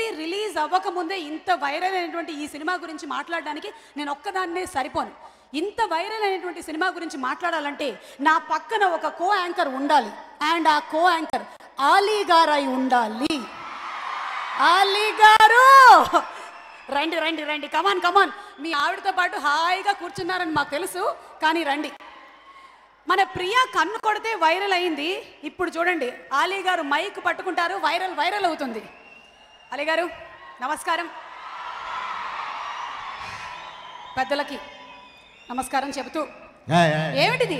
Movie release అవ్వకముందే ఇంత viral అయినటువంటి ఈ సినిమా గురించి మాట్లాడడానికి నేను ఒక్కదాన్నే సరిపోను. ఇంత వైరల్ అయినటువంటి సినిమా గురించి మాట్లాడాలంటే నా పక్కన ఒక కో యాంకర్ ఉండాలి. అండ్ ఆ కో యాంకర్ ఆలీ గారు అయి ఉండాలి. ఆలీ గారు రండి రండి రండి, కమాన్ కమాన్. మీ ఆవిడతో పాటు హాయిగా కూర్చున్నారని మాకు తెలుసు, కానీ రండి. మన ప్రియా కన్ను కొడితే వైరల్ అయింది. ఇప్పుడు చూడండి, ఆలీ గారు మైక్ పట్టుకుంటారు, వైరల్ వైరల్ అవుతుంది. ఆలీ గారు నమస్కారం. పెద్దలకి నమస్కారం చెబుతూ, ఏమిటిది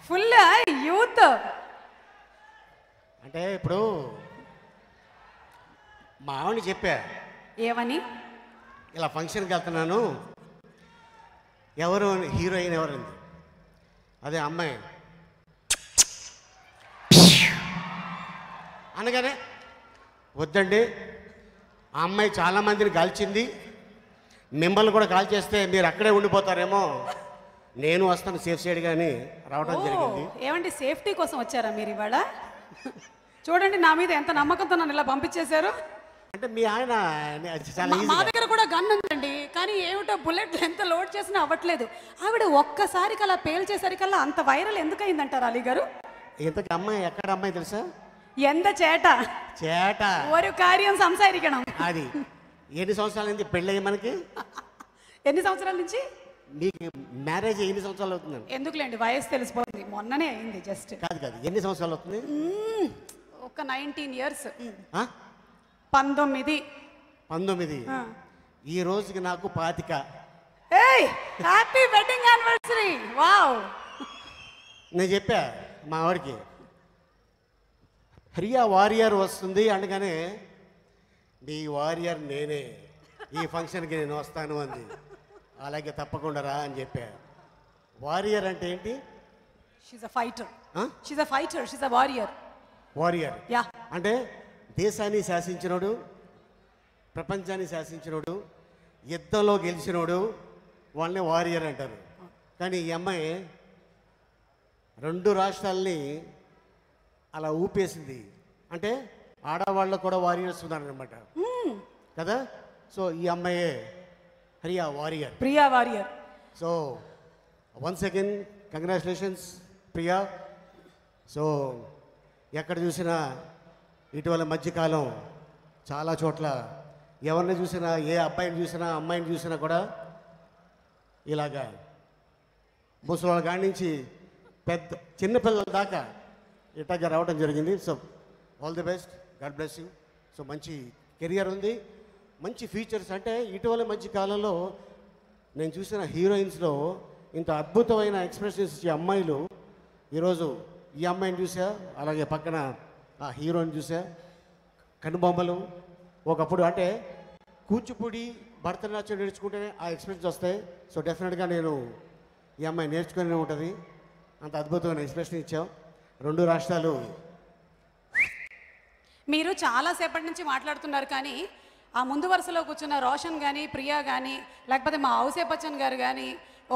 ఫుల్ యూత్ అంటే ఇప్పుడు మా ఆవిడని చెప్పా, ఏమని? ఇలా ఫంక్షన్కి వెళ్తున్నాను, ఎవరు హీరోయిన్ ఎవరంది. అదే అమ్మాయి అనగానే వద్దండి, ఆ అమ్మాయి చాలామందిని కాల్చింది, మిమ్మల్ని కూడా కాల్ చేస్తే మీరు అక్కడే ఉండిపోతారేమో, నేను వస్తాను సేఫ్ సైడ్ కానీ రావడం జరిగింది. ఏమండి సేఫ్టీ కోసం వచ్చారా మీరు ఇవాళ? చూడండి నా మీద ఎంత నమ్మకంతో నన్ను ఇలా పంపించేశారు. అంటే మీ ఆయన చాలా మా దగ్గర కూడా గన్ ఉందండి, కానీ ఏమిటో బుల్లెట్ ఎంత లోడ్ చేసినా అవ్వట్లేదు. ఆవిడ ఒక్కసారికి అలా పేల్చేసరికల్లా అంత వైరల్ ఎందుకు అయిందంటారు అలీ గారు? ఇంతకు అమ్మాయి ఎక్కడ అమ్మాయి తెలుసా? ఎంత చేట చేట ఒక కార్యం సంసారికణం. అది ఎన్ని సంవత్సరాల నుంచి పెళ్ళయ్యి మనకి? ఎన్ని సంవత్సరాల నుంచి? మీకు మ్యారేజ్ ఎన్ని సంవత్సరాలు అవుతుందండి? ఎందుకులేండి, వయసు తెలిసిపోతుంది, మొన్ననే అయింది జస్ట్. కాదు కాదు, ఎన్ని సంవత్సరాలు అవుతుంది? ఒక 19 years. 19. ఈ రోజుకి నాకు 25. Happy wedding anniversary. వావ్. నేను చెప్పా మా ఆవిడకి, ప్రియా వారియర్ వస్తుంది అనగానే, నీ వారియర్ నేనే, ఈ ఫంక్షన్కి నేను వస్తాను అంది. అలాగే తప్పకుండా రా అని చెప్పా. వారియర్ అంటే ఏంటి? She's a fighter. She's a warrior. Warrior యా అంటే దేశాన్ని శాసించినోడు, ప్రపంచాన్ని శాసించినోడు, యుద్ధంలో గెలిచినోడు, వాళ్ళని వారియర్ అంటారు. కానీ ఈ అమ్మాయి 2 రాష్ట్రాలని అలా ఊపేసింది. అంటే ఆడవాళ్ళకు కూడా వారియర్స్ ఉన్నారనమాట కదా. సో ఈ అమ్మాయే Priya Warrier. So once again congratulations Priya. So ఎక్కడ చూసినా ఇటీవల మధ్యకాలం చాలా చోట్ల ఎవరిని చూసినా, ఏ అబ్బాయిని చూసినా అమ్మాయిని చూసినా కూడా ఇలాగా ముసలి కాడి నుంచి పెద్ద చిన్నపిల్లల దాకా ఇట్లాగా రావడం జరిగింది. So all the best, God bless you. So మంచి కెరియర్ ఉంది, మంచి ఫీచర్స్. అంటే ఇటీవల మధ్య కాలంలో నేను చూసిన హీరోయిన్స్లో ఇంత అద్భుతమైన ఎక్స్ప్రెషన్స్ ఇచ్చే అమ్మాయిలు ఈరోజు ఈ అమ్మాయిని చూసా, అలాగే పక్కన ఆ హీరోయిన్ చూసా. కనుబొమ్మలు ఒకప్పుడు అంటే కూచిపూడి, భరతనాట్యం నేర్చుకుంటేనే ఆ ఎక్స్ప్రెషన్స్ వస్తాయి. సో డెఫినెట్గా నేను ఈ అమ్మాయి నేర్చుకునే ఉంటుంది. అంత అద్భుతమైన ఎక్స్ప్రెషన్ ఇచ్చాం. 2 రాష్ట్రాలు. మీరు చాలాసేపటి నుంచి మాట్లాడుతున్నారు, కానీ ఆ ముందు వరుసలో కూర్చున్న రోషన్ కానీ, ప్రియా కానీ, లేకపోతే మా ఔసేప్ బచ్చన్ గారు కానీ,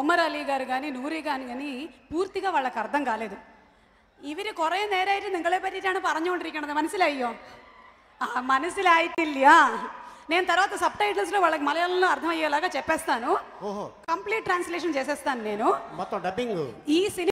ఒమర్ అలీ గారు కానీ, നൂറി కానీ പൂർത്തിగా వాళ్ళకి അർത്ഥം കാలేదు. ഇവർ കുറേ നേരമായിട്ട് നിങ്ങളെ പറ്റിയിട്ടാണ് പറഞ്ഞുകൊണ്ടിരിക്കുന്നത്. മനസ്സിലായോ? മനസ്സിലായിട്ടില്ല. నేను తర్వాత సబ్ టైటిల్స్లో వాళ్ళకి మలయాళంలో అర్థమయ్యేలాగా చెప్పేస్తాను. కంప్లీట్ ట్రాన్స్లేషన్ చేసేస్తాను నేను. మొత్తం డబ్బింగ్. ఈ సినిమా